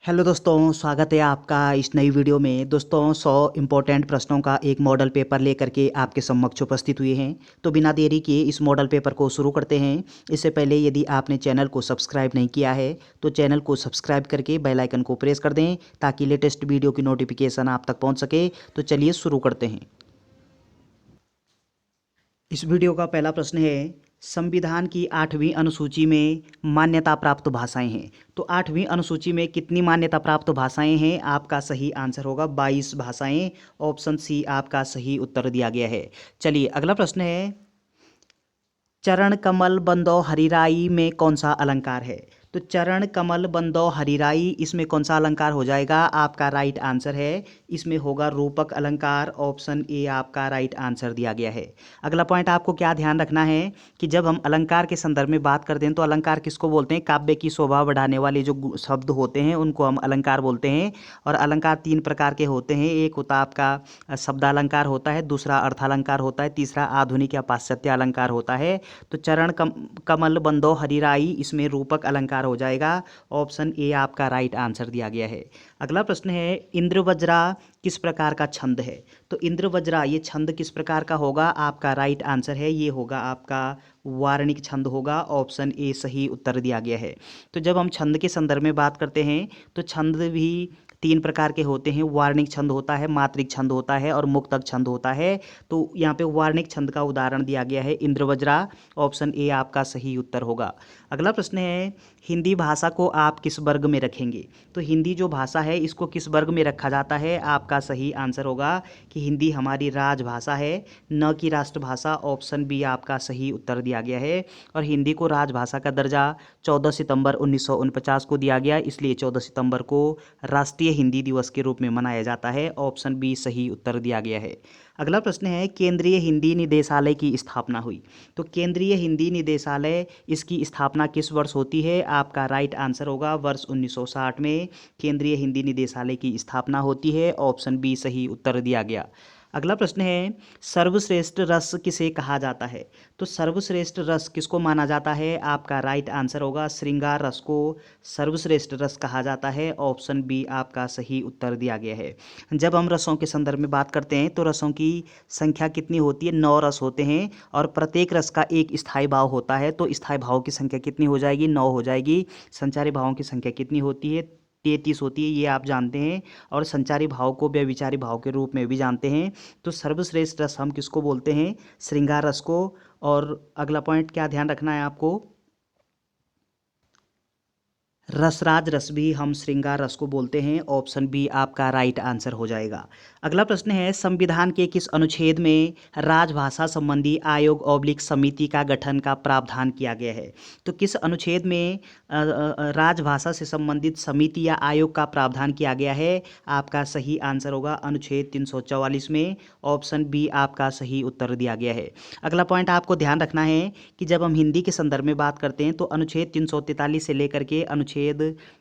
Hello दोस्तों, स्वागत है आपका इस नई वीडियो में। दोस्तों 100 इम्पोर्टेंट प्रश्नों का एक मॉडल पेपर लेकर के आपके समक्ष उपस्थित हुए हैं। तो बिना देरी किए इस मॉडल पेपर को शुरू करते हैं। इससे पहले यदि आपने चैनल को सब्सक्राइब नहीं किया है तो चैनल को सब्सक्राइब करके बेल आइकन को प्रेस कर दें ताकि लेटेस्ट वीडियो की नोटिफिकेशन आप तक पहुँच सके। तो चलिए शुरू करते हैं। इस वीडियो का पहला प्रश्न है, संविधान की 8वीं अनुसूची में मान्यता प्राप्त भाषाएं हैं। तो 8वीं अनुसूची में कितनी मान्यता प्राप्त भाषाएं हैं? आपका सही आंसर होगा 22 भाषाएं। ऑप्शन सी आपका सही उत्तर दिया गया है। चलिए अगला प्रश्न है, चरण कमल बंदो हरिराई में कौन सा अलंकार है? तो चरण कमल बंदो हरिराई, इसमें कौन सा अलंकार हो जाएगा? आपका राइट आंसर है, इसमें होगा रूपक अलंकार। ऑप्शन ए आपका राइट आंसर दिया गया है। अगला पॉइंट आपको क्या ध्यान रखना है कि जब हम अलंकार के संदर्भ में बात करते हैं तो अलंकार किसको बोलते हैं? काव्य की शोभा बढ़ाने वाले जो शब्द होते हैं उनको हम अलंकार बोलते हैं। और अलंकार 3 प्रकार के होते हैं। एक होता है आपका शब्दालंकार होता है, दूसरा अर्थालंकार होता है, तीसरा आधुनिक या पाश्चात्य अलंकार होता है। तो चरण कमल बंदो हरिराई, इसमें रूपक अलंकार हो जाएगा। ऑप्शन ए आपका राइट आंसर दिया गया है। अगला प्रश्न है, इंद्रवज्रा किस प्रकार का छंद है? तो इंद्रवज्रा ये छंद किस प्रकार का होगा? आपका राइट आंसर है, ये होगा आपका वार्णिक छंद होगा। ऑप्शन ए सही उत्तर दिया गया है। तो जब हम छंद के संदर्भ में बात करते हैं तो छंद भी 3 प्रकार के होते हैं। वार्णिक छंद होता है, मात्रिक छंद होता है और मुक्तक छंद होता है। तो यहाँ पे वार्णिक छंद का उदाहरण दिया गया है इंद्रवज्रा। ऑप्शन ए आपका सही उत्तर होगा। अगला प्रश्न है, हिंदी भाषा को आप किस वर्ग में रखेंगे? तो हिंदी जो भाषा है इसको किस वर्ग में रखा जाता है? आपका सही आंसर होगा कि हिंदी हमारी राजभाषा है, न कि राष्ट्रभाषा। ऑप्शन बी आपका सही उत्तर दिया गया है। और हिंदी को राजभाषा का दर्जा 14 सितंबर 1949 को दिया गया, इसलिए 14 सितंबर को राष्ट्रीय हिंदी दिवस के रूप में मनाया जाता है। ऑप्शन बी सही उत्तर दिया गया है। अगला प्रश्न है, केंद्रीय हिंदी निदेशालय की स्थापना हुई। तो केंद्रीय हिंदी निदेशालय, इसकी स्थापना किस वर्ष होती है? आपका राइट आंसर होगा वर्ष 1960 में केंद्रीय हिंदी निदेशालय की स्थापना होती है। ऑप्शन बी सही उत्तर दिया गया। अगला प्रश्न है, सर्वश्रेष्ठ रस किसे कहा जाता है? तो सर्वश्रेष्ठ रस किसको माना जाता है? आपका राइट आंसर होगा श्रृंगार रस को सर्वश्रेष्ठ रस कहा जाता है। ऑप्शन बी आपका सही उत्तर दिया गया है। जब हम रसों के संदर्भ में बात करते हैं तो रसों की संख्या कितनी होती है? 9 रस होते हैं और प्रत्येक रस का एक स्थायी भाव होता है। तो स्थायी भाव की संख्या कितनी हो जाएगी? 9 हो जाएगी। संचारी भावों की संख्या कितनी होती है? 33 होती है, ये आप जानते हैं। और संचारी भाव को व्यभिचारी भाव के रूप में भी जानते हैं। तो सर्वश्रेष्ठ रस हम किसको बोलते हैं? श्रृंगार रस को। और अगला पॉइंट क्या ध्यान रखना है आपको? रसराज रस भी हम श्रृंगार रस को बोलते हैं। ऑप्शन बी आपका राइट आंसर हो जाएगा। अगला प्रश्न है, संविधान के किस अनुच्छेद में राजभाषा संबंधी आयोग ऑब्लिक समिति का गठन का प्रावधान किया गया है? तो किस अनुच्छेद में राजभाषा से संबंधित समिति या आयोग का प्रावधान किया गया है? आपका सही आंसर होगा अनुच्छेद 344 में। ऑप्शन बी आपका सही उत्तर दिया गया है। अगला पॉइंट आपको ध्यान रखना है कि जब हम हिंदी के संदर्भ में बात करते हैं तो अनुच्छेद 343 से लेकर के अनुच्छेद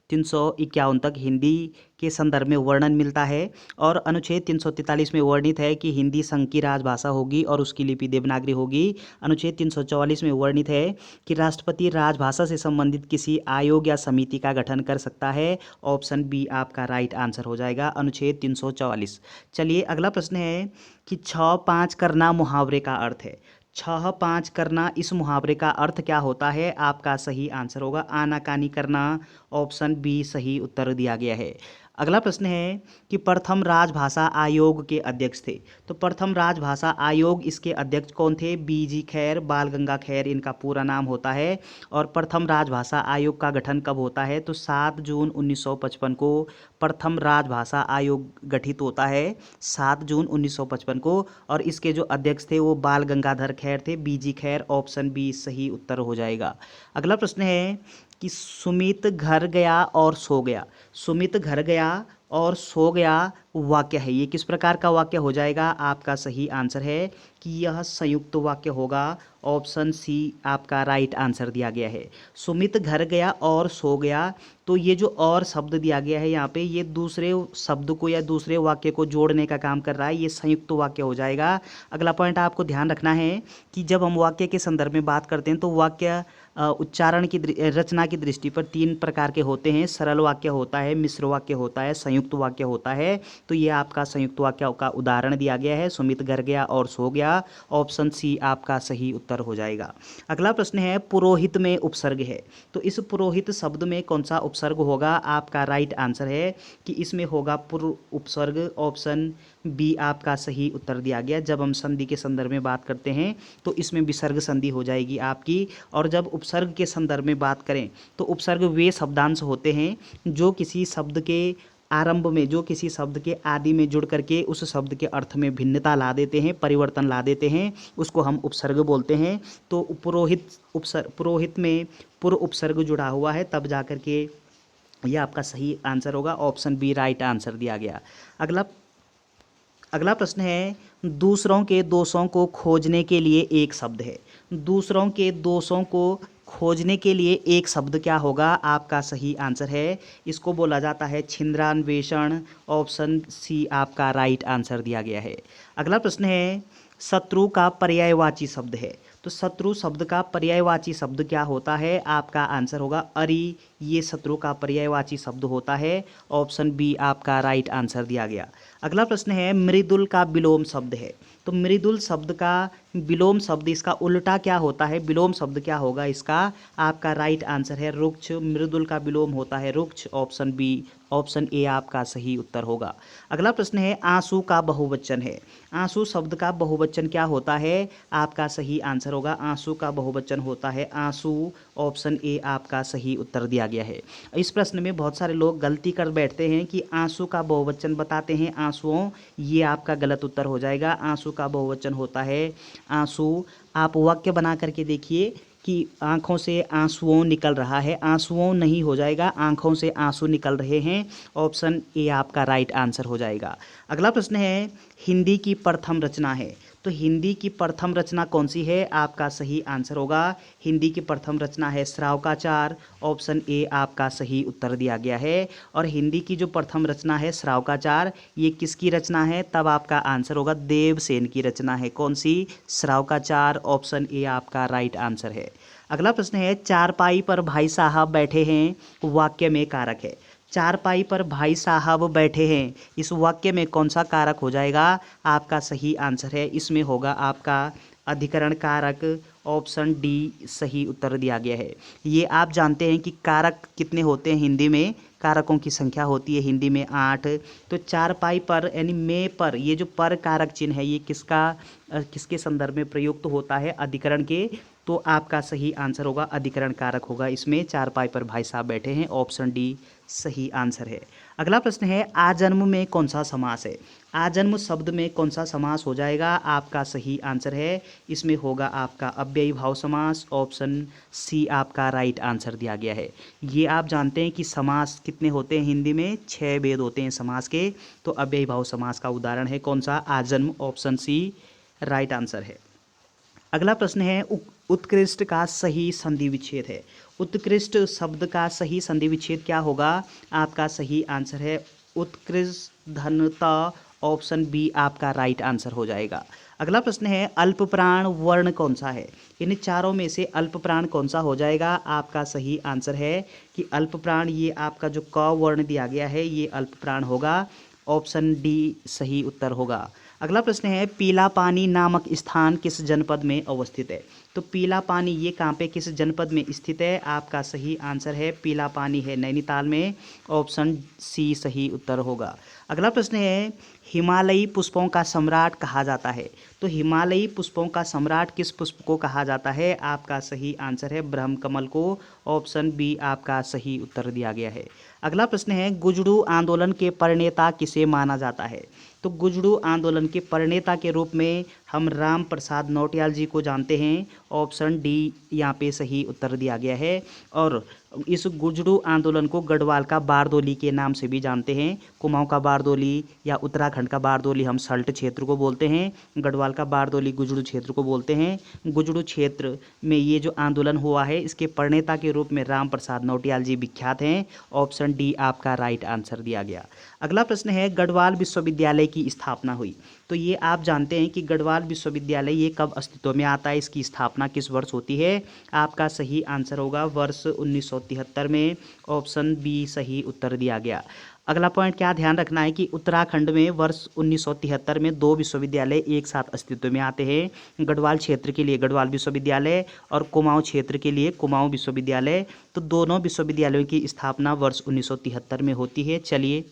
351 तक हिंदी के संदर्भ में वर्णन मिलता है। और अनुच्छेद 343 में वर्णित है कि हिंदी संघ की राजभाषा होगी और उसकी लिपि देवनागरी होगी। अनुच्छेद 344 में वर्णित है कि राष्ट्रपति राजभाषा से संबंधित किसी आयोग या समिति का गठन कर सकता है। ऑप्शन बी आपका राइट आंसर हो जाएगा अनुच्छेद 344। चलिए अगला प्रश्न है कि 6-5 करना मुहावरे का अर्थ है। 6-5 करना, इस मुहावरे का अर्थ क्या होता है? आपका सही आंसर होगा आनाकानी करना। ऑप्शन बी सही उत्तर दिया गया है। अगला प्रश्न है कि प्रथम राजभाषा आयोग के अध्यक्ष थे। तो प्रथम राजभाषा आयोग, इसके अध्यक्ष कौन थे? बीजी खैर, बाल गंगा खैर इनका पूरा नाम होता है। और प्रथम राजभाषा आयोग का गठन कब होता है? तो 7 जून 1955 को प्रथम राजभाषा आयोग गठित होता है, 7 जून 1955 को। और इसके जो अध्यक्ष थे वो बाल गंगाधर खैर थे, बीजी खैर। ऑप्शन बी सही उत्तर हो जाएगा। अगला प्रश्न है कि सुमित घर गया और सो गया। सुमित घर गया और सो गया वाक्य है। ये किस प्रकार का वाक्य हो जाएगा? आपका सही आंसर है कि यह संयुक्त वाक्य होगा। ऑप्शन सी आपका राइट आंसर दिया गया है। सुमित घर गया और सो गया, तो ये जो और शब्द दिया गया है यहाँ पे, ये दूसरे शब्द को या दूसरे वाक्य को जोड़ने का काम कर रहा है, ये संयुक्त वाक्य हो जाएगा। अगला पॉइंट आपको ध्यान रखना है कि जब हम वाक्य के संदर्भ में बात करते हैं तो वाक्य उच्चारण की रचना की दृष्टि पर तीन प्रकार के होते हैं। सरल वाक्य होता है, मिश्र वाक्य होता है, संयुक्त वाक्य होता है। तो ये आपका संयुक्त वाक्य का उदाहरण दिया गया है, सुमित घर गया और सो गया। ऑप्शन सी आपका सही उत्तर हो जाएगा। अगला प्रश्न है पुरोहित में उपसर्ग है, तो इस पुरोहित शब्द में कौन सा उपसर्ग होगा? आपका राइट आंसर है कि इसमें होगा पुर उपसर्ग। ऑप्शन बी आपका सही उत्तर दिया गया। जब हम संधि के संदर्भ में बात करते हैं तो इसमें विसर्ग संधि हो जाएगी आपकी। और जब उपसर्ग के संदर्भ में बात करें तो उपसर्ग वे शब्दांश होते हैं जो किसी शब्द के आरंभ में, जो किसी शब्द के आदि में जुड़ करके उस शब्द के अर्थ में भिन्नता ला देते हैं, परिवर्तन ला देते हैं, उसको हम उपसर्ग बोलते हैं। तो पुरोहित में पुर उपसर्ग जुड़ा हुआ है, तब जा करके यह आपका सही आंसर होगा। ऑप्शन बी राइट आंसर दिया गया। अगला प्रश्न है दूसरों के दोषों को खोजने के लिए एक शब्द है। दूसरों के दोषों को खोजने के लिए एक शब्द क्या होगा? आपका सही आंसर है, इसको बोला जाता है छिंद्रान्वेषण। ऑप्शन सी आपका राइट आंसर दिया गया है। अगला प्रश्न है शत्रु का पर्यायवाची शब्द है, तो शत्रु शब्द का पर्यायवाची शब्द क्या होता है? आपका आंसर होगा अरि। ये शत्रु का पर्यायवाची शब्द होता है। ऑप्शन बी आपका राइट आंसर दिया गया। अगला प्रश्न है मृदुल का विलोम शब्द है, तो मृदुल शब्द का विलोम शब्द, इसका उल्टा क्या होता है? विलोम शब्द क्या होगा इसका? आपका राइट आंसर है रुक्ष। मृदुल का विलोम होता है रुक्ष। ऑप्शन बी, ऑप्शन ए आपका सही उत्तर होगा। अगला प्रश्न है आंसू का बहुवचन है। आंसू शब्द का बहुवचन क्या होता है? आपका सही आंसर होगा आंसू का बहुवचन होता है आंसू। ऑप्शन ए आपका सही उत्तर दिया गया है। इस प्रश्न में बहुत सारे लोग गलती कर बैठते हैं कि आंसू का बहुवचन बताते हैं आंसुओं, ये आपका गलत उत्तर हो जाएगा। आंसू का बहुवचन होता है आंसू। आप वाक्य बना करके देखिए कि आँखों से आंसुओं निकल रहा है, आंसुओं नहीं हो जाएगा, आँखों से आंसू निकल रहे हैं। ऑप्शन ए आपका राइट आंसर हो जाएगा। अगला प्रश्न है हिंदी की प्रथम रचना है, तो हिंदी की प्रथम रचना कौन सी है? आपका सही आंसर होगा हिंदी की प्रथम रचना है श्रावकाचार। ऑप्शन ए आपका सही उत्तर दिया गया है। और हिंदी की जो प्रथम रचना है श्रावकाचार, ये किसकी रचना है? तब आपका आंसर होगा देवसेन की रचना है। कौन सी? श्रावकाचार। ऑप्शन ए आपका राइट आंसर है। अगला प्रश्न है चारपाई पर भाई साहब बैठे हैं, वाक्य में कारक है। चारपाई पर भाई साहब बैठे हैं, इस वाक्य में कौन सा कारक हो जाएगा? आपका सही आंसर है, इसमें होगा आपका अधिकरण कारक। ऑप्शन डी सही उत्तर दिया गया है। ये आप जानते हैं कि कारक कितने होते हैं हिंदी में? कारकों की संख्या होती है हिंदी में 8। तो चारपाई पर यानी में पर, ये जो पर कारक चिन्ह है ये किसके संदर्भ में प्रयुक्त होता है? अधिकरण के। तो आपका सही आंसर होगा अधिकरण कारक होगा इसमें। चारपाई पर भाई साहब बैठे हैं। ऑप्शन डी सही आंसर है। अगला प्रश्न है आजन्म में कौन सा समास है? आजन्म शब्द में कौन सा समास हो जाएगा? आपका सही आंसर है, इसमें होगा आपका अव्ययी भाव समास। ऑप्शन सी आपका राइट आंसर दिया गया है। ये आप जानते हैं कि समास कितने होते हैं हिंदी में? 6 भेद होते हैं समास के। तो अव्ययी भाव समास का उदाहरण है कौन सा? आजन्म। ऑप्शन सी राइट आंसर है। अगला प्रश्न है उत्कृष्ट का सही संधि विच्छेद है। उत्कृष्ट शब्द का सही संधि विच्छेद क्या होगा? आपका सही आंसर है उत्कृष्ट धनता। ऑप्शन बी आपका राइट आंसर हो जाएगा। अगला प्रश्न है अल्प प्राण वर्ण कौन सा है? इन चारों में से अल्प प्राण कौन सा हो जाएगा? आपका सही आंसर है कि अल्प प्राण, ये आपका जो क वर्ण दिया गया है ये अल्प प्राण होगा। ऑप्शन डी सही उत्तर होगा। अगला प्रश्न है पीला पानी नामक स्थान किस जनपद में अवस्थित है? तो पीला पानी ये कहाँ पे, किस जनपद में स्थित है? आपका सही आंसर है पीला पानी है नैनीताल में। ऑप्शन सी सही उत्तर होगा। अगला प्रश्न है हिमालयी पुष्पों का सम्राट कहा जाता है। तो हिमालयी पुष्पों का सम्राट किस पुष्प को कहा जाता है? आपका सही आंसर है ब्रह्मकमल को। ऑप्शन बी आपका सही उत्तर दिया गया है। अगला प्रश्न है गुजरू आंदोलन के प्रणेता किसे माना जाता है? तो गुजरू आंदोलन के प्रणेता के रूप में हम राम प्रसाद नौटियाल जी को जानते हैं। ऑप्शन डी यहाँ पे सही उत्तर दिया गया है। और इस गुजरू आंदोलन को गढ़वाल का बारदोली के नाम से भी जानते हैं। कुमाऊं का बारदोली या उत्तराखंड का बारदोली हम सल्ट क्षेत्र को बोलते हैं, गढ़वाल का बारदोली गुजरू क्षेत्र को बोलते हैं। गुजरू क्षेत्र में ये जो आंदोलन हुआ है इसके प्रणेता के रूप में राम प्रसाद नौटियाल जी विख्यात हैं। ऑप्शन डी आपका राइट आंसर दिया गया। अगला प्रश्न है गढ़वाल विश्वविद्यालय की स्थापना हुई। तो ये आप जानते हैं कि गढ़वाल विश्वविद्यालय ये कब अस्तित्व में आता है, इसकी स्थापना किस वर्ष होती है। आपका सही आंसर होगा वर्ष 1973 में। ऑप्शन बी सही उत्तर दिया गया। अगला पॉइंट क्या ध्यान रखना है कि उत्तराखंड में वर्ष 1973 में 2 विश्वविद्यालय एक साथ अस्तित्व में आते हैं। गढ़वाल क्षेत्र के लिए गढ़वाल विश्वविद्यालय और कुमाऊं क्षेत्र के लिए कुमाऊं विश्वविद्यालय। तो दोनों विश्वविद्यालयों की स्थापना वर्ष 1973 में होती है। चलिए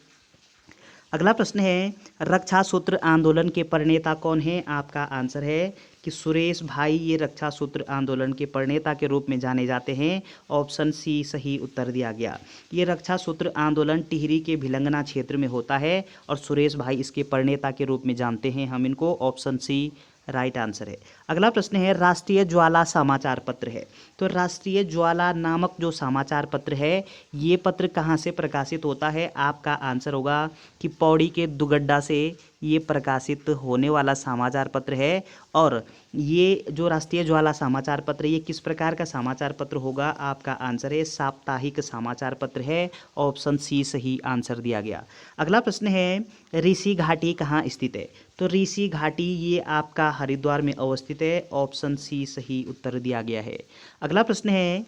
अगला प्रश्न है रक्षा सूत्र आंदोलन के प्रणेता कौन है। आपका आंसर है कि सुरेश भाई ये रक्षा सूत्र आंदोलन के प्रणेता के रूप में जाने जाते हैं। ऑप्शन सी सही उत्तर दिया गया। ये रक्षा सूत्र आंदोलन टिहरी के भिलंगना क्षेत्र में होता है और सुरेश भाई इसके प्रणेता के रूप में जानते हैं हम इनको। ऑप्शन सी राइट आंसर है। अगला प्रश्न है राष्ट्रीय ज्वाला समाचार पत्र है। तो राष्ट्रीय ज्वाला नामक जो समाचार पत्र है ये पत्र कहाँ से प्रकाशित होता है। आपका आंसर होगा कि पौड़ी के दुगड्डा से ये प्रकाशित होने वाला समाचार पत्र है। और ये जो राष्ट्रीय ज्वाला समाचार पत्र ये किस प्रकार का समाचार पत्र होगा। आपका आंसर है साप्ताहिक समाचार पत्र है। ऑप्शन सी सही आंसर दिया गया। अगला प्रश्न है ऋषि घाटी कहाँ स्थित है। तो ऋषि घाटी ये आपका हरिद्वार में अवस्थित है। ऑप्शन सी सही उत्तर दिया गया है। अगला प्रश्न है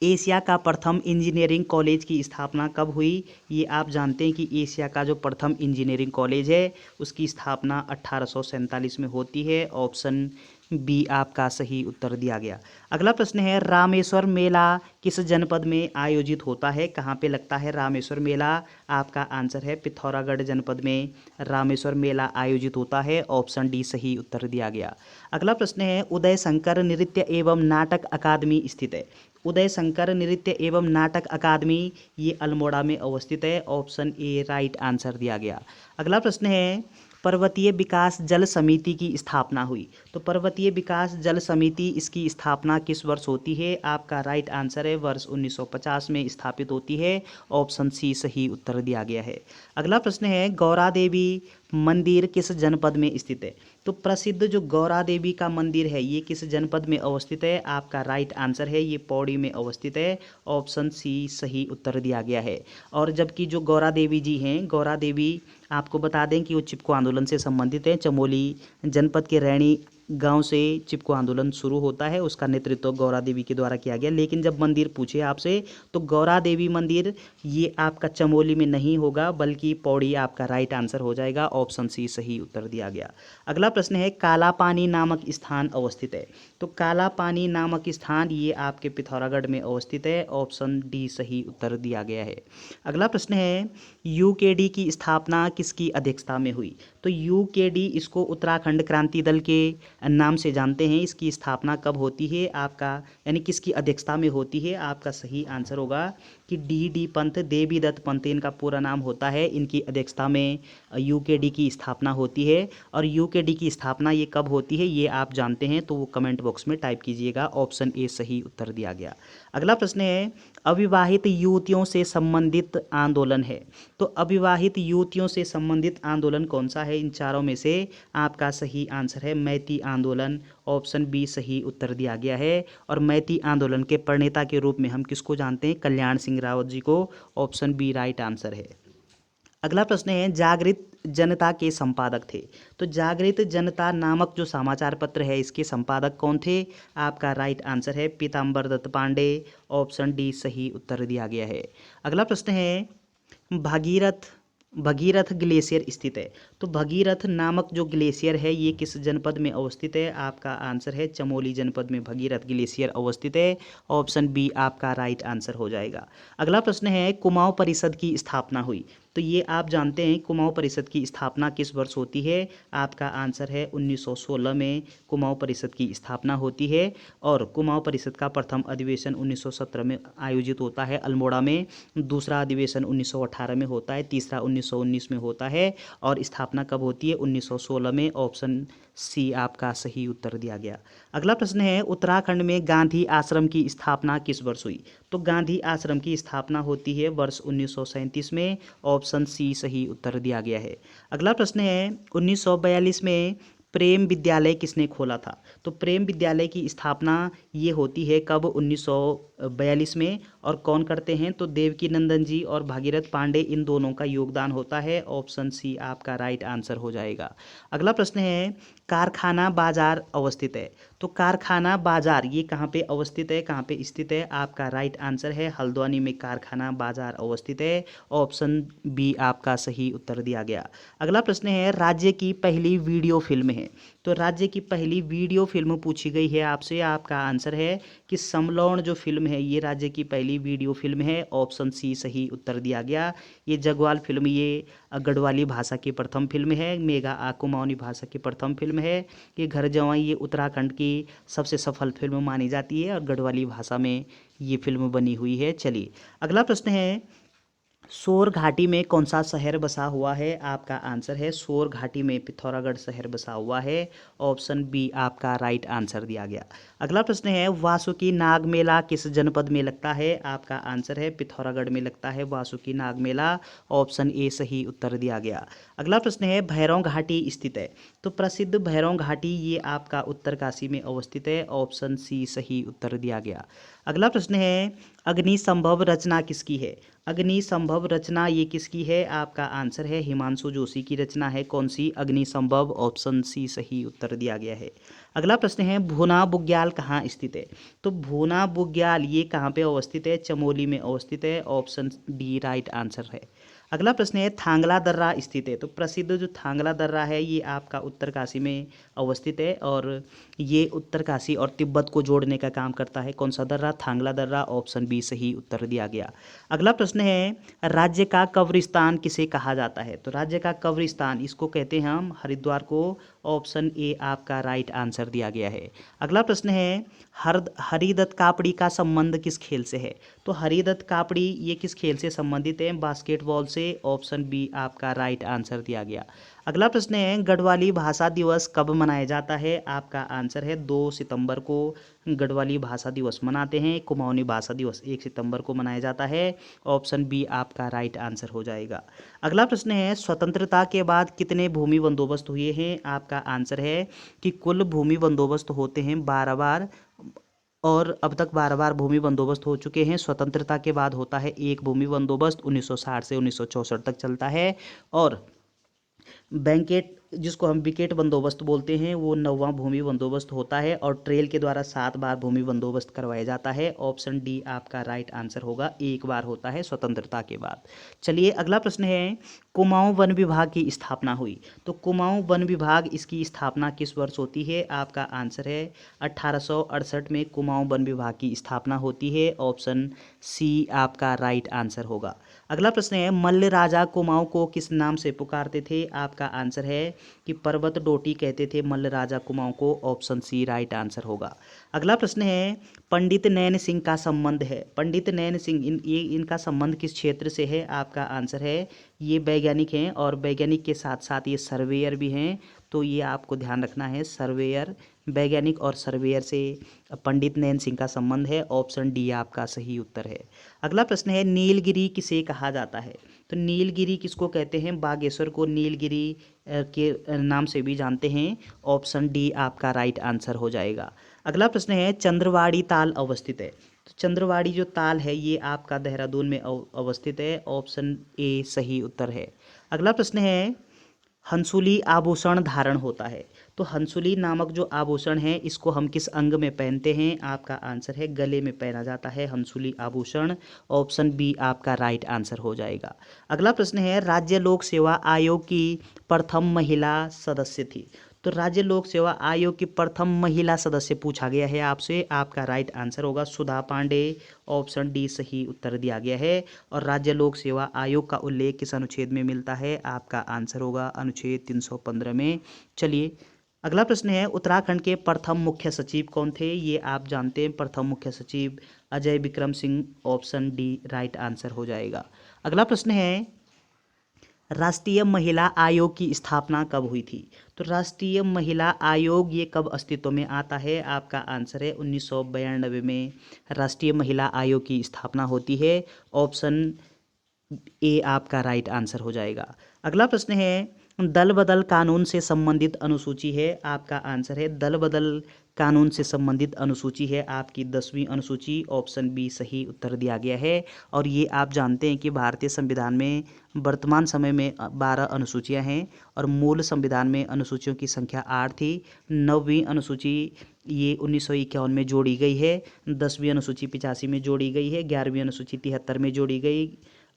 एशिया का प्रथम इंजीनियरिंग कॉलेज की स्थापना कब हुई। ये आप जानते हैं कि एशिया का जो प्रथम इंजीनियरिंग कॉलेज है उसकी स्थापना 1847 में होती है। ऑप्शन बी आपका सही उत्तर दिया गया। अगला प्रश्न है रामेश्वर मेला किस जनपद में आयोजित होता है। कहाँ पे लगता है रामेश्वर मेला। आपका आंसर है पिथौरागढ़ जनपद में रामेश्वर मेला आयोजित होता है। ऑप्शन डी सही उत्तर दिया गया। अगला प्रश्न है उदय शंकर नृत्य एवं नाटक अकादमी स्थित है। उदय शंकर नृत्य एवं नाटक अकादमी ये अल्मोड़ा में अवस्थित है। ऑप्शन ए राइट आंसर दिया गया। अगला प्रश्न है पर्वतीय विकास जल समिति की स्थापना हुई। तो पर्वतीय विकास जल समिति इसकी स्थापना किस वर्ष होती है। आपका राइट आंसर है वर्ष 1950 में स्थापित होती है। ऑप्शन सी सही उत्तर दिया गया है। अगला प्रश्न है गौरा देवी मंदिर किस जनपद में स्थित है। तो प्रसिद्ध जो गौरा देवी का मंदिर है ये किस जनपद में अवस्थित है। आपका राइट आंसर है ये पौड़ी में अवस्थित है। ऑप्शन सी सही उत्तर दिया गया है। और जबकि जो गौरा देवी जी हैं गौरा देवी आपको बता दें कि वो चिपको आंदोलन से संबंधित हैं। चमोली जनपद के रैणी गांव से चिपको आंदोलन शुरू होता है, उसका नेतृत्व गौरा देवी के द्वारा किया गया। लेकिन जब मंदिर पूछे आपसे तो गौरा देवी मंदिर ये आपका चमोली में नहीं होगा बल्कि पौड़ी आपका राइट आंसर हो जाएगा। ऑप्शन सी सही उत्तर दिया गया। अगला प्रश्न है काला पानी नामक स्थान अवस्थित है। तो काला पानी नामक स्थान ये आपके पिथौरागढ़ में अवस्थित है। ऑप्शन डी सही उत्तर दिया गया है। अगला प्रश्न है यूकेडी की स्थापना किसकी अध्यक्षता में हुई। तो यूकेडी इसको उत्तराखंड क्रांति दल के नाम से जानते हैं। इसकी स्थापना कब होती है आपका यानी किसकी अध्यक्षता में होती है। आपका सही आंसर होगा कि डी पंत देवी दत्त पंत इनका पूरा नाम होता है। इनकी अध्यक्षता में यूकेडी की स्थापना होती है। और यूकेडी की स्थापना ये कब होती है ये आप जानते हैं तो वो कमेंट बॉक्स में टाइप कीजिएगा। ऑप्शन ए सही उत्तर दिया गया। अगला प्रश्न है अविवाहित युवतियों से संबंधित आंदोलन है। तो अविवाहित युवतियों से संबंधित आंदोलन कौन सा है। इन चारों में से आपका सही आंसर है मैती आंदोलन। ऑप्शन बी सही उत्तर दिया गया है। और मैती आंदोलन के प्रणेता के रूप में हम किसको जानते हैं कल्याण सिंह रावत जी को। ऑप्शन बी राइट आंसर है। अगला प्रश्न है जागृत जनता के संपादक थे। तो जागृत जनता नामक जो समाचार पत्र है इसके संपादक कौन थे। आपका राइट आंसर है पीताम्बर दत्त पांडे। ऑप्शन डी सही उत्तर दिया गया है। अगला प्रश्न है भगीरथ ग्लेशियर स्थित है। तो भगीरथ नामक जो ग्लेशियर है ये किस जनपद में अवस्थित है। आपका आंसर है चमोली जनपद में भगीरथ ग्लेशियर अवस्थित है। ऑप्शन बी आपका राइट आंसर हो जाएगा। अगला प्रश्न है कुमाऊं परिषद की स्थापना हुई। तो ये आप जानते हैं कुमाऊं परिषद की स्थापना किस वर्ष होती है। आपका आंसर है 1916 में कुमाऊं परिषद की स्थापना होती है। और कुमाऊं परिषद का प्रथम अधिवेशन 1917 में आयोजित होता है अल्मोड़ा में। दूसरा अधिवेशन 1918 में होता है। तीसरा 1919 में होता है। और स्थापना कब होती है 1916 में। ऑप्शन सी आपका सही उत्तर दिया गया। अगला प्रश्न है उत्तराखंड में गांधी आश्रम की स्थापना किस वर्ष हुई। तो तो गांधी आश्रम की स्थापना होती है वर्ष 1937 में। ऑप्शन सी सही उत्तर दिया गया है। अगला प्रश्न है 1942 में प्रेम विद्यालय किसने खोला था? तो प्रेम विद्यालय की स्थापना ये होती है कब? 1942 में। और कौन करते हैं? तो देवकी नंदन जी और भागीरथ पांडे, इन दोनों का योगदान होता है। ऑप्शन सी आपका राइट आंसर हो जाएगा। अगला प्रश्न है कारखाना बाजार अवस्थित है। तो कारखाना बाजार ये कहाँ पे अवस्थित है, कहाँ पे स्थित है? आपका राइट आंसर है हल्द्वानी में कारखाना बाजार अवस्थित है। ऑप्शन बी आपका सही उत्तर दिया गया। अगला प्रश्न है राज्य की पहली वीडियो फिल्म है। तो राज्य की पहली वीडियो फिल्म पूछी गई है आपसे। आपका आंसर है कि समलौन जो फिल्म है ये राज्य की पहली वीडियो फिल्म है। ऑप्शन सी सही उत्तर दिया गया। ये जगवाल फिल्म ये गढ़वाली भाषा की प्रथम फिल्म है। मेगा कुमाऊनी भाषा की प्रथम फिल्म है। ये घर जवाई ये उत्तराखंड की सबसे सफल फिल्म मानी जाती है और गढ़वाली भाषा में ये फिल्म बनी हुई है। चलिए अगला प्रश्न है सोर घाटी में कौन सा शहर बसा हुआ है? आपका आंसर है सोर घाटी में पिथौरागढ़ शहर बसा हुआ है। ऑप्शन बी आपका राइट आंसर दिया गया। अगला प्रश्न है वासुकी नाग मेला किस जनपद में लगता है? आपका आंसर है पिथौरागढ़ में लगता है वासुकी नाग मेला। ऑप्शन ए सही उत्तर दिया गया। अगला प्रश्न है भैरव घाटी स्थित है। तो प्रसिद्ध भैरव घाटी ये आपका उत्तरकाशी में अवस्थित है। ऑप्शन सी सही उत्तर दिया गया। अगला प्रश्न है अग्निसंभव रचना किसकी है? अग्निसंभव रचना ये किसकी है? आपका आंसर है हिमांशु जोशी की रचना है। कौन सी? अग्निसंभव। ऑप्शन सी सही उत्तर दिया गया है। अगला प्रश्न है भूना बुग्याल कहाँ स्थित है? तो भूना बुग्याल ये कहाँ पे अवस्थित है? चमोली में अवस्थित है। ऑप्शन डी राइट आंसर है। अगला प्रश्न है थांगला दर्रा स्थित है। तो प्रसिद्ध जो थांगला दर्रा है ये आपका उत्तरकाशी में अवस्थित है और ये उत्तरकाशी और तिब्बत को जोड़ने का काम करता है। कौन सा दर्रा? थांगला दर्रा। ऑप्शन बी सही उत्तर दिया गया। अगला प्रश्न है राज्य का कब्रिस्तान किसे कहा जाता है? तो राज्य का कब्रिस्तान इसको कहते हैं हम हरिद्वार को। ऑप्शन ए आपका राइट आंसर दिया गया है। अगला प्रश्न है हरिदत्त कापड़ी का संबंध किस खेल से है? तो हरिदत्त कापड़ी ये किस खेल से संबंधित है? बास्केटबॉल से। ऑप्शन बी आपका राइट आंसर दिया गया। अगला प्रश्न है गढ़वाली भाषा दिवस कब मनाया जाता है? आपका आंसर है 2 सितंबर को गढ़वाली भाषा दिवस मनाते हैं। कुमाऊनी भाषा दिवस 1 सितंबर को मनाया जाता है। ऑप्शन बी आपका राइट आंसर हो जाएगा। अगला प्रश्न है स्वतंत्रता के बाद कितने भूमि बंदोबस्त हुए हैं? आपका आंसर है कि कुल भूमि बंदोबस्त होते हैं 12 बार और अब तक 12 बार भूमि बंदोबस्त हो चुके हैं। स्वतंत्रता के बाद होता है एक भूमि बंदोबस्त 1960 से 1964 तक चलता है। और बैंकेट जिसको हम विकेट बंदोबस्त बोलते हैं वो 9वां भूमि बंदोबस्त होता है और ट्रेल के द्वारा 7 बार भूमि बंदोबस्त करवाया जाता है। ऑप्शन डी आपका राइट आंसर होगा। एक बार होता है स्वतंत्रता के बाद। चलिए अगला प्रश्न है कुमाऊं वन विभाग की स्थापना हुई। तो कुमाऊं वन विभाग इसकी स्थापना किस वर्ष होती है? आपका आंसर है 1868 में कुमाऊं वन विभाग की स्थापना होती है। ऑप्शन सी आपका राइट आंसर होगा। अगला प्रश्न है मल्ल राजा कुमाऊं को किस नाम से पुकारते थे? आपका आंसर है कि पर्वत डोटी कहते थे मल्ल राजा कुमाऊं को। ऑप्शन सी राइट आंसर होगा। अगला प्रश्न है पंडित नैन सिंह का संबंध है। पंडित नैन सिंह इनका संबंध किस क्षेत्र से है? आपका आंसर है ये वैज्ञानिक हैं और वैज्ञानिक के साथ साथ ये सर्वेयर भी हैं। तो ये आपको ध्यान रखना है सर्वेयर, वैज्ञानिक और सर्वेयर से पंडित नैन सिंह का संबंध है। ऑप्शन डी आपका सही उत्तर है। अगला प्रश्न है नीलगिरी किसे कहा जाता है? तो नीलगिरी किसको कहते हैं? बागेश्वर को नीलगिरी के नाम से भी जानते हैं। ऑप्शन डी आपका राइट आंसर हो जाएगा। अगला प्रश्न है चंद्रवाड़ी ताल अवस्थित है। तो चंद्रवाड़ी जो ताल है ये आपका देहरादून में अवस्थित है। ऑप्शन ए सही उत्तर है। अगला प्रश्न है हंसुली आभूषण धारण होता है। तो हंसुली नामक जो आभूषण है इसको हम किस अंग में पहनते हैं? आपका आंसर है गले में पहना जाता है हंसुली आभूषण। ऑप्शन बी आपका राइट आंसर हो जाएगा। अगला प्रश्न है राज्य लोक सेवा आयोग की प्रथम महिला सदस्य थी। तो राज्य लोक सेवा आयोग की प्रथम महिला सदस्य पूछा गया है आपसे। आपका राइट आंसर होगा सुधा पांडे। ऑप्शन डी सही उत्तर दिया गया है। और राज्य लोक सेवा आयोग का उल्लेख किस अनुच्छेद में मिलता है? आपका आंसर होगा अनुच्छेद 315 में। चलिए अगला प्रश्न है उत्तराखंड के प्रथम मुख्य सचिव कौन थे? ये आप जानते हैं प्रथम मुख्य सचिव Ajay Vikram Singh. Option D right answer हो जाएगा। अगला प्रश्न है राष्ट्रीय महिला आयोग की स्थापना कब हुई थी? तो राष्ट्रीय महिला आयोग ये कब अस्तित्व में आता है? आपका आंसर है 1992 में राष्ट्रीय महिला आयोग की स्थापना होती है। ऑप्शन ए आपका राइट आंसर हो जाएगा। अगला प्रश्न है दल बदल कानून से संबंधित अनुसूची है। आपका आंसर है दल बदल कानून से संबंधित अनुसूची है आपकी 10वीं अनुसूची। ऑप्शन बी सही उत्तर दिया गया है। और ये आप जानते हैं कि भारतीय संविधान में वर्तमान समय में 12 अनुसूचियां हैं और मूल संविधान में अनुसूचियों की संख्या 8 थी। 9वीं अनुसूची ये 1951 में जोड़ी गई है। 10वीं अनुसूची 85 में जोड़ी गई है। 11वीं अनुसूची 73 में जोड़ी गई,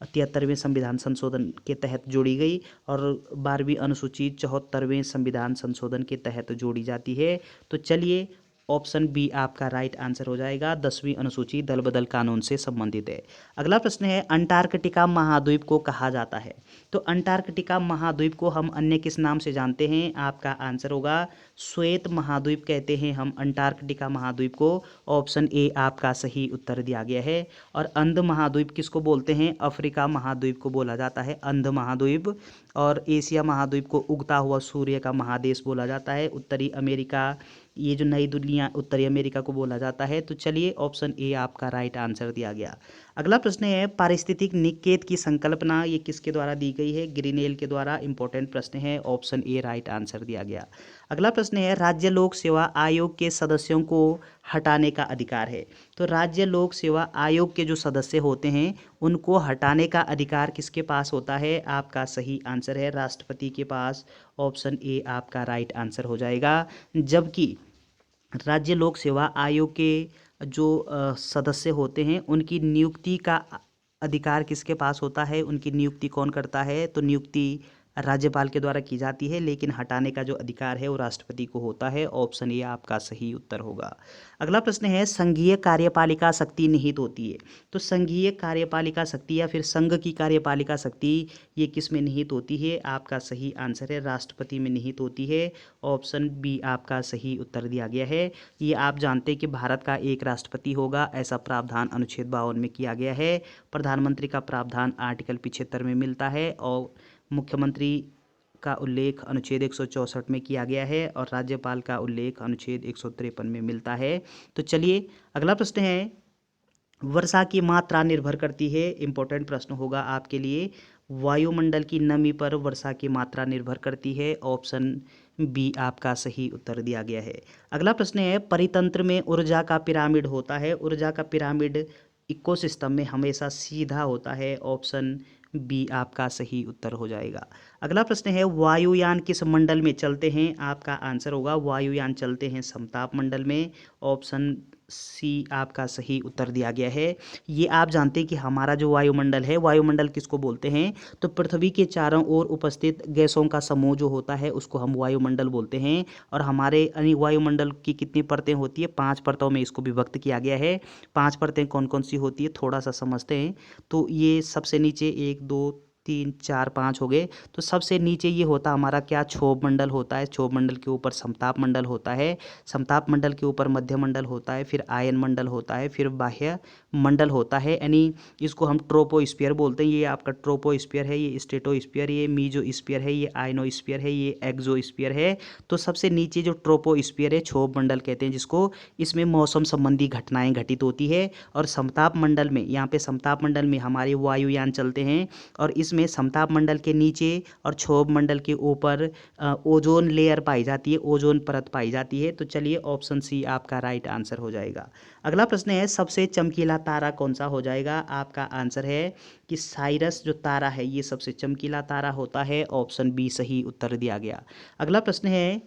73वें संविधान संशोधन के तहत जोड़ी गई और 12वीं अनुसूची 74वें संविधान संशोधन के तहत जोड़ी जाती है। तो चलिए ऑप्शन बी आपका राइट आंसर हो जाएगा। 10वीं अनुसूची दल बदल कानून से संबंधित है। अगला प्रश्न है अंटार्कटिका महाद्वीप को कहा जाता है। तो अंटार्कटिका महाद्वीप को हम अन्य किस नाम से जानते हैं? आपका आंसर होगा श्वेत महाद्वीप कहते हैं हम अंटार्कटिका महाद्वीप को। ऑप्शन ए आपका सही उत्तर दिया गया है। और अंध महाद्वीप किसको बोलते हैं? अफ्रीका महाद्वीप को बोला जाता है अंध महाद्वीप। और एशिया महाद्वीप को उगता हुआ सूर्य का महादेश बोला जाता है। उत्तरी अमेरिका, ये जो नई दुनिया उत्तरी अमेरिका को बोला जाता है। तो चलिए ऑप्शन ए आपका राइट आंसर दिया गया। अगला प्रश्न है पारिस्थितिक निकेत की संकल्पना ये किसके द्वारा दी गई है? ग्रीनेल के द्वारा। इंपॉर्टेंट प्रश्न है। ऑप्शन ए राइट आंसर दिया गया। अगला प्रश्न है राज्य लोक सेवा आयोग के सदस्यों को हटाने का अधिकार है। तो राज्य लोक सेवा आयोग के जो सदस्य होते हैं उनको हटाने का अधिकार किसके पास होता है? आपका सही आंसर है राष्ट्रपति के पास। ऑप्शन ए आपका राइट आंसर हो जाएगा। जबकि राज्य लोक सेवा आयोग के जो सदस्य होते हैं उनकी नियुक्ति का अधिकार किसके पास होता है? उनकी नियुक्ति कौन करता है? तो नियुक्ति राज्यपाल के द्वारा की जाती है, लेकिन हटाने का जो अधिकार है वो राष्ट्रपति को होता है। ऑप्शन ए आपका सही उत्तर होगा। अगला प्रश्न है संघीय कार्यपालिका शक्ति निहित होती है। तो संघीय कार्यपालिका शक्ति या फिर संघ की कार्यपालिका शक्ति ये किस में निहित होती है? आपका सही आंसर है राष्ट्रपति में निहित होती है। ऑप्शन बी आपका सही उत्तर दिया गया है। ये आप जानते हैं कि भारत का एक राष्ट्रपति होगा, ऐसा प्रावधान अनुच्छेद 52 में किया गया है। प्रधानमंत्री का प्रावधान आर्टिकल 75 में मिलता है और मुख्यमंत्री का उल्लेख अनुच्छेद 164 में किया गया है और राज्यपाल का उल्लेख अनुच्छेद 153 में मिलता है। तो चलिए अगला प्रश्न है वर्षा की मात्रा निर्भर करती है। इंपॉर्टेंट प्रश्न होगा आपके लिए। वायुमंडल की नमी पर वर्षा की मात्रा निर्भर करती है। ऑप्शन बी आपका सही उत्तर दिया गया है। अगला प्रश्न है परितंत्र में ऊर्जा का पिरामिड होता है। ऊर्जा का पिरामिड इकोसिस्टम में हमेशा सीधा होता है। ऑप्शन बी आपका सही उत्तर हो जाएगा। अगला प्रश्न है वायुयान किस मंडल में चलते हैं? आपका आंसर होगा वायुयान चलते हैं समताप मंडल में। ऑप्शन सी आपका सही उत्तर दिया गया है। ये आप जानते हैं कि हमारा जो वायुमंडल है, वायुमंडल किसको बोलते हैं? तो पृथ्वी के चारों ओर उपस्थित गैसों का समूह जो होता है उसको हम वायुमंडल बोलते हैं। और हमारे वायुमंडल की कितनी परतें होती है? 5 परतों में इसको विभक्त किया गया है। 5 परतें कौन कौन सी होती है थोड़ा सा समझते हैं। तो ये सबसे नीचे 1 2 3 4 5 हो गए। तो सबसे नीचे ये होता हमारा क्या? क्षोभ मंडल होता है। क्षोभ मंडल के ऊपर समताप मंडल होता है। समताप मंडल के ऊपर मध्य मंडल होता है, फिर आयन मंडल होता है, फिर बाह्य मंडल होता है। यानी इसको हम ट्रोपोस्फीयर बोलते हैं। ये आपका ट्रोपोस्फीयर है, ये स्ट्रेटोस्फीयर, ये मीजोस्फीयर है, ये आयनोस्फीयर है, ये एक्सोस्फीयर है। तो सबसे नीचे जो ट्रोपोस्फीयर है क्षोभ मंडल कहते हैं जिसको, इसमें मौसम संबंधी घटनाएं घटित होती है। और समताप मंडल में, यहाँ पे समताप मंडल में हमारे वायुयान चलते हैं और इसमें समताप मंडल के नीचे और क्षोभ मंडल के ऊपर ओजोन लेयर पाई जाती है, ओजोन परत पाई जाती है। तो चलिए ऑप्शन सी आपका राइट आंसर हो जाएगा। अगला प्रश्न है सबसे चमकीला तारा कौन सा हो जाएगा? आपका आंसर है कि साइरस जो तारा है ये सबसे चमकीला तारा होता है। ऑप्शन बी सही उत्तर दिया गया। अगला प्रश्न है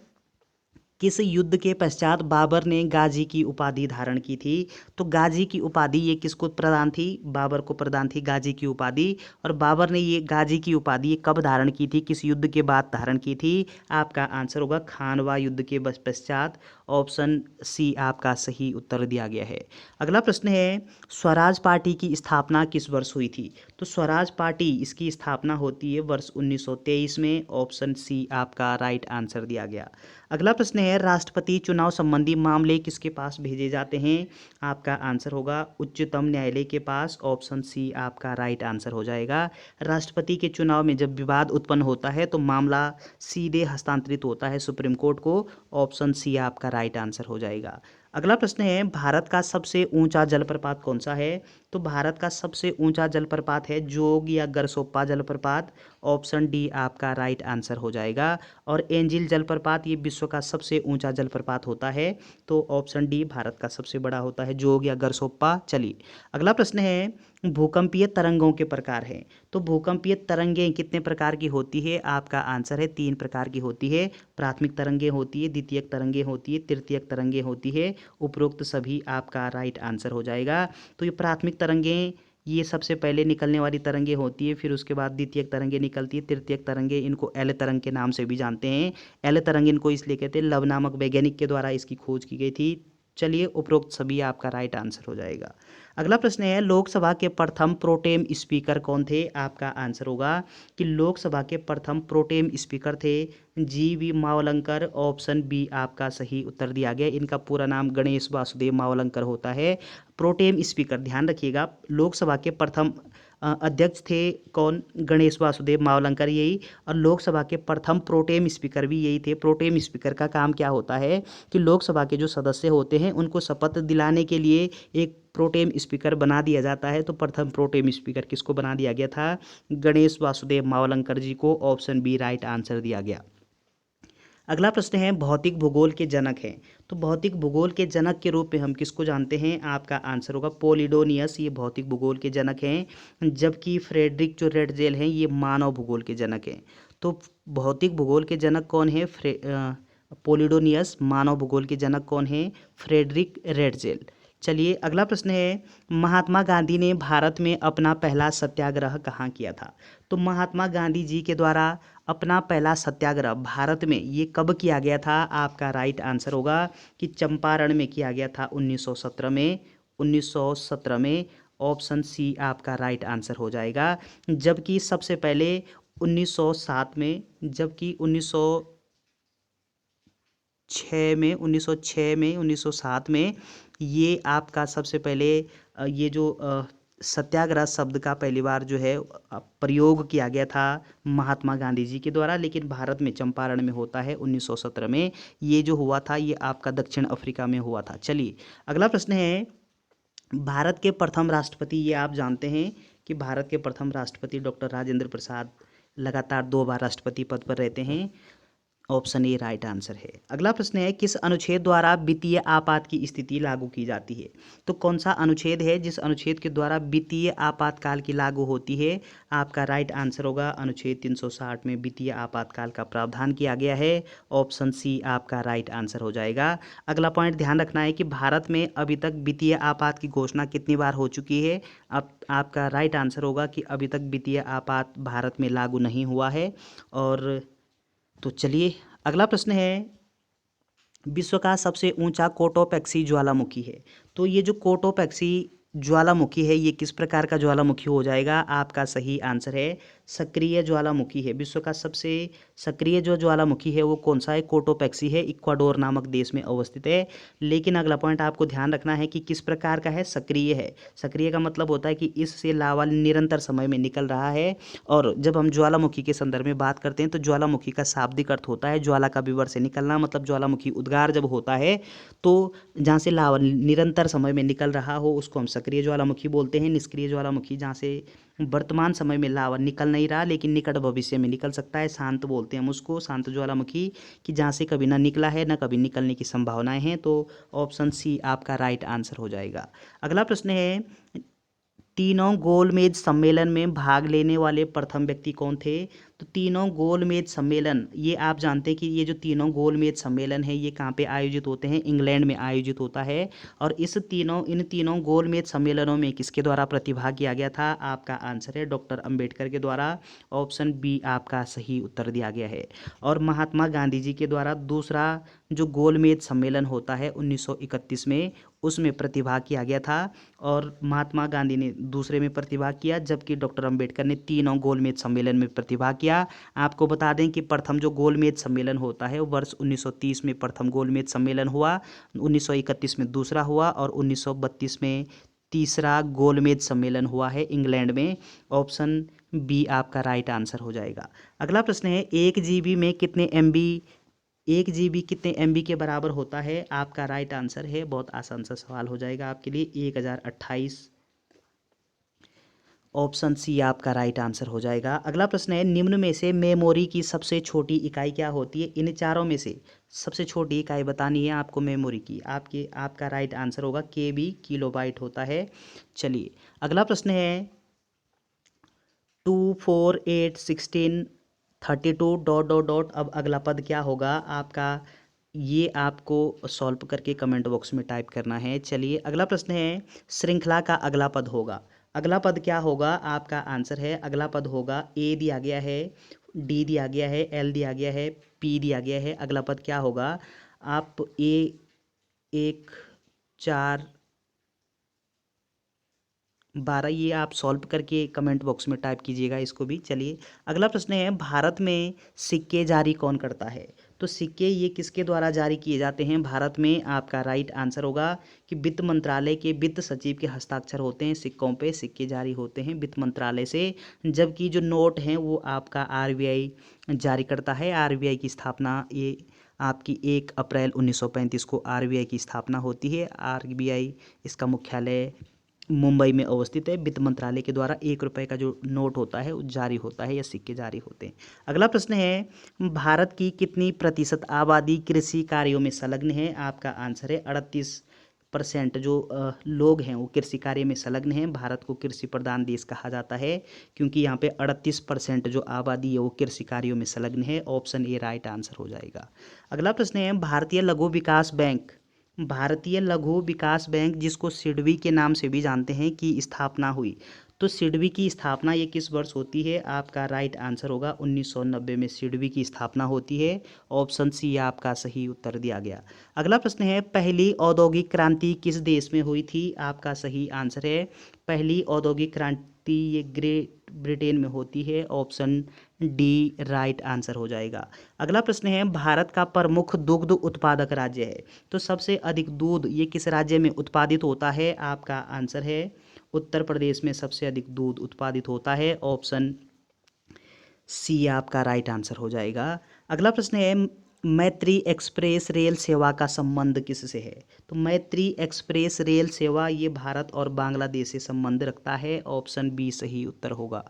किस युद्ध के पश्चात बाबर ने गाजी की उपाधि धारण की थी? तो गाजी की उपाधि ये किसको प्रदान थी? बाबर को प्रदान थी गाजी की उपाधि। और बाबर ने ये गाजी की उपाधि कब धारण की थी, किस युद्ध के बाद धारण की थी? आपका आंसर होगा खानवा युद्ध के पश्चात। ऑप्शन सी आपका सही उत्तर दिया गया है। अगला प्रश्न है स्वराज पार्टी की स्थापना किस वर्ष हुई थी? तो स्वराज पार्टी इसकी स्थापना होती है वर्ष 1923 में। ऑप्शन सी आपका राइट आंसर दिया गया। अगला प्रश्न है राष्ट्रपति चुनाव संबंधी मामले किसके पास भेजे जाते हैं? आपका आंसर होगा उच्चतम न्यायालय के पास। ऑप्शन सी आपका राइट आंसर हो जाएगा। राष्ट्रपति के चुनाव में जब विवाद उत्पन्न होता है तो मामला सीधे हस्तांतरित होता है सुप्रीम कोर्ट को। ऑप्शन सी आपका राइट आंसर हो जाएगा। अगला प्रश्न है भारत का सबसे ऊंचा जलप्रपात कौन सा है? तो भारत का सबसे ऊंचा जलप्रपात है जोग या गरसोप्पा जलप्रपात। ऑप्शन डी आपका राइट आंसर हो जाएगा। और एंजिल जलप्रपात ये विश्व का सबसे ऊंचा जलप्रपात होता है। तो ऑप्शन डी भारत का सबसे बड़ा होता है जोग या गरसोप्पा। चलिए अगला प्रश्न है भूकंपीय तरंगों के प्रकार हैं। तो भूकंपीय तरंगें कितने प्रकार की होती है? आपका आंसर है 3 प्रकार की होती है। प्राथमिक तरंगें होती है, द्वितीयक तरंगें होती है, तृतीयक तरंगें होती है। उपरोक्त सभी आपका राइट आंसर हो जाएगा। तो ये प्राथमिक तरंगें ये सबसे पहले निकलने वाली तरंगें होती है, फिर उसके बाद द्वितीयक तरंगें निकलती है, तृतीयक तरंगें इनको एल तरंग के नाम से भी जानते हैं। एल तरंग इनको इसलिए कहते हैं लव नामक वैज्ञानिक के द्वारा इसकी खोज की गई थी। चलिए उपरोक्त सभी आपका राइट आंसर हो जाएगा। अगला प्रश्न है लोकसभा के प्रथम प्रोटेम स्पीकर कौन थे? आपका आंसर होगा कि लोकसभा के प्रथम प्रोटेम स्पीकर थे जी.वी. मावलंकर। ऑप्शन बी आपका सही उत्तर दिया गया। इनका पूरा नाम गणेश वासुदेव मावलंकर होता है। प्रोटेम स्पीकर ध्यान रखिएगा, लोकसभा के प्रथम अध्यक्ष थे कौन? गणेश वासुदेव मावलंकर यही। और लोकसभा के प्रथम प्रोटेम स्पीकर भी यही थे। प्रोटेम स्पीकर का काम क्या होता है कि लोकसभा के जो सदस्य होते हैं उनको शपथ दिलाने के लिए एक प्रोटेम स्पीकर बना दिया जाता है। तो प्रथम प्रोटेम स्पीकर किसको बना दिया गया था? गणेश वासुदेव मावलंकर जी को। ऑप्शन बी राइट आंसर दिया गया। अगला प्रश्न है भौतिक भूगोल के जनक हैं। तो भौतिक भूगोल के जनक के रूप में हम किसको जानते हैं? आपका आंसर होगा पोलिडोनियस, ये भौतिक भूगोल के जनक हैं। जबकि फ्रेडरिक जो रेडजेल हैं ये मानव भूगोल के जनक हैं। तो भौतिक भूगोल के जनक कौन है? पोलिडोनियस। मानव भूगोल के जनक कौन है? Friedrich Ratzel. चलिए अगला प्रश्न है महात्मा गांधी ने भारत में अपना पहला सत्याग्रह कहाँ किया था? तो महात्मा गांधी जी के द्वारा अपना पहला सत्याग्रह भारत में ये कब किया गया था? आपका राइट आंसर होगा कि चंपारण में किया गया था 1917 में। 1917 में। ऑप्शन सी आपका राइट आंसर हो जाएगा। जबकि सबसे पहले 1907 में, जबकि 1906 में 1907 में ये आपका सबसे पहले ये जो सत्याग्रह शब्द का पहली बार जो है प्रयोग किया गया था महात्मा गांधी जी के द्वारा। लेकिन भारत में चंपारण में होता है 1917 में। ये जो हुआ था ये आपका दक्षिण अफ्रीका में हुआ था। चलिए अगला प्रश्न है भारत के प्रथम राष्ट्रपति, ये आप जानते हैं कि भारत के प्रथम राष्ट्रपति डॉक्टर राजेंद्र प्रसाद लगातार 2 बार राष्ट्रपति पद पर रहते हैं। ऑप्शन ए राइट आंसर है। अगला प्रश्न है किस अनुच्छेद द्वारा वित्तीय आपात की स्थिति लागू की जाती है? तो कौन सा अनुच्छेद है जिस अनुच्छेद के द्वारा वित्तीय आपातकाल की लागू होती है? आपका राइट आंसर होगा अनुच्छेद 360 में वित्तीय आपातकाल का प्रावधान किया गया है। ऑप्शन सी आपका राइट आंसर हो जाएगा। अगला पॉइंट ध्यान रखना है कि भारत में अभी तक वित्तीय आपात की घोषणा कितनी बार हो चुकी है? अब आपका राइट आंसर होगा कि अभी तक वित्तीय आपात भारत में लागू नहीं हुआ है। और तो चलिए अगला प्रश्न है विश्व का सबसे ऊंचा कोटोपैक्सी ज्वालामुखी है। तो ये जो कोटोपैक्सी ज्वालामुखी है ये किस प्रकार का ज्वालामुखी हो जाएगा? आपका सही आंसर है सक्रिय ज्वालामुखी है। विश्व का सबसे सक्रिय जो ज्वालामुखी है वो कौन सा है? कोटोपैक्सी है। इक्वाडोर नामक देश में अवस्थित है। लेकिन अगला पॉइंट आपको ध्यान रखना है कि किस प्रकार का है? सक्रिय है। सक्रिय का मतलब होता है कि इससे लावा निरंतर समय में निकल रहा है। और जब हम ज्वालामुखी के संदर्भ में बात करते हैं तो ज्वालामुखी का शाब्दिक अर्थ होता है ज्वाला का विवर से निकलना। मतलब ज्वालामुखी उद्गार जब होता है तो जहाँ से लावा निरंतर समय में निकल रहा हो उसको हम सक्रिय ज्वालामुखी बोलते हैं। निष्क्रिय ज्वालामुखी जहाँ से वर्तमान समय में लावा निकल नहीं रहा लेकिन निकट भविष्य में निकल सकता है, शांत बोलते हैं हम उसको, शांत ज्वालामुखी, कि जहाँ से कभी ना निकला है ना कभी निकलने की संभावनाएं हैं। तो ऑप्शन सी आपका राइट आंसर हो जाएगा। अगला प्रश्न है तीनों गोलमेज सम्मेलन में भाग लेने वाले प्रथम व्यक्ति कौन थे? तो तीनों गोलमेज सम्मेलन ये आप जानते हैं कि ये जो तीनों गोलमेज सम्मेलन है ये कहाँ पे आयोजित होते हैं? इंग्लैंड में आयोजित होता है। और इन तीनों गोलमेज सम्मेलनों में किसके द्वारा प्रतिभाग किया गया था? आपका आंसर है डॉक्टर अंबेडकर के द्वारा। ऑप्शन बी आपका सही उत्तर दिया गया है। और महात्मा गांधी जी के द्वारा दूसरा जो गोलमेज सम्मेलन होता है 1931 में, उसमें प्रतिभाग किया गया था और महात्मा गांधी ने दूसरे में प्रतिभाग किया, जबकि डॉक्टर अंबेडकर ने तीनों गोलमेज सम्मेलन में प्रतिभाग किया। आपको बता दें कि प्रथम जो गोलमेज सम्मेलन होता है वर्ष 1930 में प्रथम गोलमेज सम्मेलन हुआ, 1931 में दूसरा हुआ और 1932 में तीसरा गोलमेज सम्मेलन हुआ है इंग्लैंड में। ऑप्शन बी आपका राइट आंसर हो जाएगा। अगला प्रश्न है 1 GB में कितने MB 1 GB कितने MB के बराबर होता है? आपका राइट आंसर है, बहुत आसान सा सवाल हो जाएगा आपके लिए, 1028। ऑप्शन सी आपका राइट आंसर हो जाएगा। अगला प्रश्न है निम्न में से मेमोरी की सबसे छोटी इकाई क्या होती है? इन चारों में से सबसे छोटी इकाई बतानी है आपको मेमोरी की। आपका राइट आंसर होगा KB, किलोबाइट होता है। चलिए अगला प्रश्न है 2 4 8 16 32 डॉट डॉट डॉट। अब अगला पद क्या होगा आपका, ये आपको सॉल्व करके कमेंट बॉक्स में टाइप करना है। चलिए अगला प्रश्न है श्रृंखला का अगला पद होगा, अगला पद क्या होगा? आपका आंसर है अगला पद होगा A दिया गया है, D दिया गया है, L दिया गया है, P दिया गया है। अगला पद क्या होगा? आप A 1 4 12 ये आप सॉल्व करके कमेंट बॉक्स में टाइप कीजिएगा इसको भी। चलिए अगला प्रश्न है भारत में सिक्के जारी कौन करता है? तो सिक्के ये किसके द्वारा जारी किए जाते हैं भारत में? आपका राइट आंसर होगा कि वित्त मंत्रालय के वित्त सचिव के हस्ताक्षर होते हैं सिक्कों पे, सिक्के जारी होते हैं वित्त मंत्रालय से। जबकि जो नोट हैं वो आपका RBI जारी करता है। RBI की स्थापना ये आपकी 1 अप्रैल 1935 को RBI की स्थापना होती है। RBI इसका मुख्यालय मुंबई में अवस्थित है। वित्त मंत्रालय के द्वारा 1 रुपये का जो नोट होता है वो जारी होता है या सिक्के जारी होते हैं। अगला प्रश्न है भारत की कितनी प्रतिशत आबादी कृषि कार्यों में संलग्न है? आपका आंसर है 38% जो लोग हैं वो कृषि कार्य में संलग्न हैं। भारत को कृषि प्रधान देश कहा जाता है क्योंकि यहाँ पे 38% जो आबादी है वो कृषि कार्यों में संलग्न है। ऑप्शन ए राइट आंसर हो जाएगा। अगला प्रश्न है भारतीय लघु विकास बैंक जिसको सिडबी के नाम से भी जानते हैं की स्थापना हुई। तो सिडबी की स्थापना ये किस वर्ष होती है? आपका राइट आंसर होगा 1990 में सिडबी की स्थापना होती है। ऑप्शन सी आपका सही उत्तर दिया गया। अगला प्रश्न है पहली औद्योगिक क्रांति किस देश में हुई थी? आपका सही आंसर है पहली औद्योगिक क्रांति ये ग्रेट ब्रिटेन में होती है। ऑप्शन डी राइट आंसर हो जाएगा। अगला प्रश्न है भारत का प्रमुख दुग्ध उत्पादक राज्य है। तो सबसे अधिक दूध ये किस राज्य में उत्पादित होता है? आपका आंसर है उत्तर प्रदेश में सबसे अधिक दूध उत्पादित होता है। ऑप्शन सी आपका राइट आंसर हो जाएगा। अगला प्रश्न है मैत्री एक्सप्रेस रेल सेवा का संबंध किससे है? तो मैत्री एक्सप्रेस रेल सेवा ये भारत और बांग्लादेश से संबंध रखता है। ऑप्शन बी सही उत्तर होगा।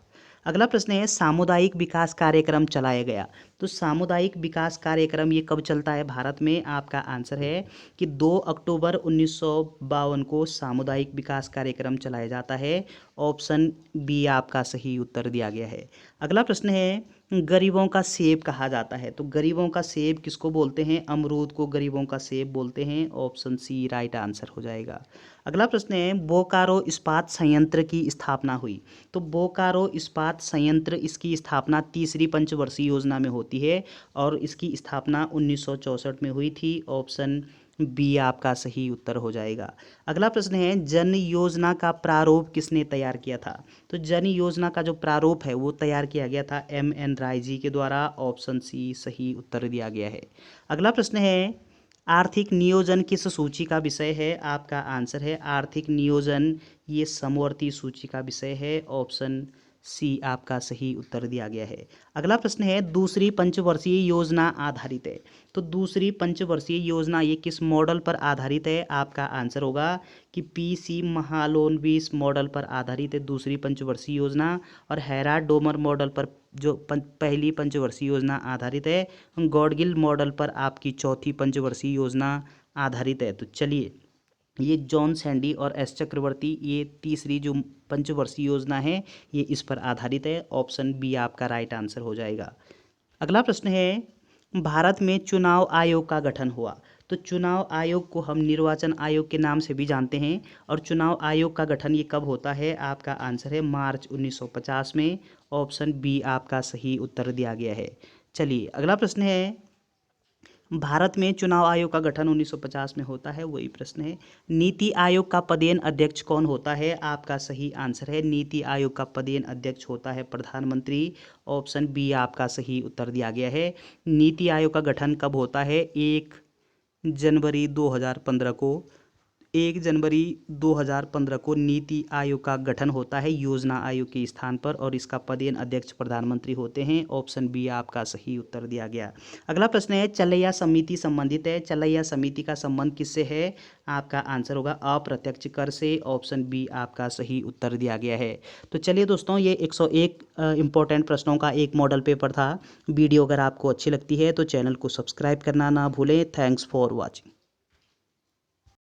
अगला प्रश्न है सामुदायिक विकास कार्यक्रम चलाया गया। तो सामुदायिक विकास कार्यक्रम ये कब चलता है भारत में? आपका आंसर है कि 2 अक्टूबर 1952 को सामुदायिक विकास कार्यक्रम चलाया जाता है। ऑप्शन बी आपका सही उत्तर दिया गया है। अगला प्रश्न है गरीबों का सेब कहा जाता है। तो गरीबों का सेब किसको बोलते हैं? अमरूद को गरीबों का सेब बोलते हैं। ऑप्शन सी राइट आंसर हो जाएगा। अगला प्रश्न है बोकारो इस्पात संयंत्र की स्थापना हुई। तो बोकारो इस्पात संयंत्र इसकी स्थापना तीसरी पंचवर्षीय योजना में होती है और इसकी स्थापना 1964 में हुई थी। ऑप्शन बी आपका सही उत्तर हो जाएगा। अगला प्रश्न है जन योजना का प्रारूप किसने तैयार किया था? तो जन योजना का जो प्रारूप है वो तैयार किया गया था MN राय जी के द्वारा। ऑप्शन सी सही उत्तर दिया गया है। अगला प्रश्न है आर्थिक नियोजन किस सूची का विषय है? आपका आंसर है आर्थिक नियोजन ये समवर्ती सूची का विषय है। ऑप्शन सी आपका सही उत्तर दिया गया है। अगला प्रश्न है दूसरी पंचवर्षीय योजना आधारित है। तो दूसरी पंचवर्षीय योजना ये किस मॉडल पर आधारित है? आपका आंसर होगा कि PC महालोनबिस मॉडल पर आधारित है दूसरी पंचवर्षीय योजना, और हैराड डोमर मॉडल पर जो पहली पंचवर्षीय योजना आधारित है, गॉडगिल मॉडल पर आपकी चौथी पंचवर्षीय योजना आधारित है। तो चलिए ये जॉन सैंडी और S चक्रवर्ती ये तीसरी जो पंचवर्षीय योजना है ये इस पर आधारित है। ऑप्शन बी आपका राइट आंसर हो जाएगा। अगला प्रश्न है भारत में चुनाव आयोग का गठन हुआ। तो चुनाव आयोग को हम निर्वाचन आयोग के नाम से भी जानते हैं और चुनाव आयोग का गठन ये कब होता है? आपका आंसर है मार्च 1950 में। ऑप्शन बी आपका सही उत्तर दिया गया है। चलिए अगला प्रश्न है भारत में चुनाव आयोग का गठन 1950 में होता है, वही प्रश्न है। नीति आयोग का पदेन अध्यक्ष कौन होता है? आपका सही आंसर है नीति आयोग का पदेन अध्यक्ष होता है प्रधानमंत्री। ऑप्शन बी आपका सही उत्तर दिया गया है। नीति आयोग का गठन कब होता है? 1 जनवरी 2015 को 1 जनवरी 2015 को नीति आयोग का गठन होता है योजना आयोग के स्थान पर, और इसका पदेन अध्यक्ष प्रधानमंत्री होते हैं। ऑप्शन बी आपका सही उत्तर दिया गया। अगला प्रश्न है, चलैया समिति संबंधित है। चलैया समिति का संबंध किससे है? आपका आंसर होगा अप्रत्यक्ष कर से। ऑप्शन बी आपका सही उत्तर दिया गया है। तो चलिए दोस्तों, ये 101 इंपॉर्टेंट प्रश्नों का एक मॉडल पेपर था। वीडियो अगर आपको अच्छी लगती है तो चैनल को सब्सक्राइब करना ना भूलें। Thanks for watching.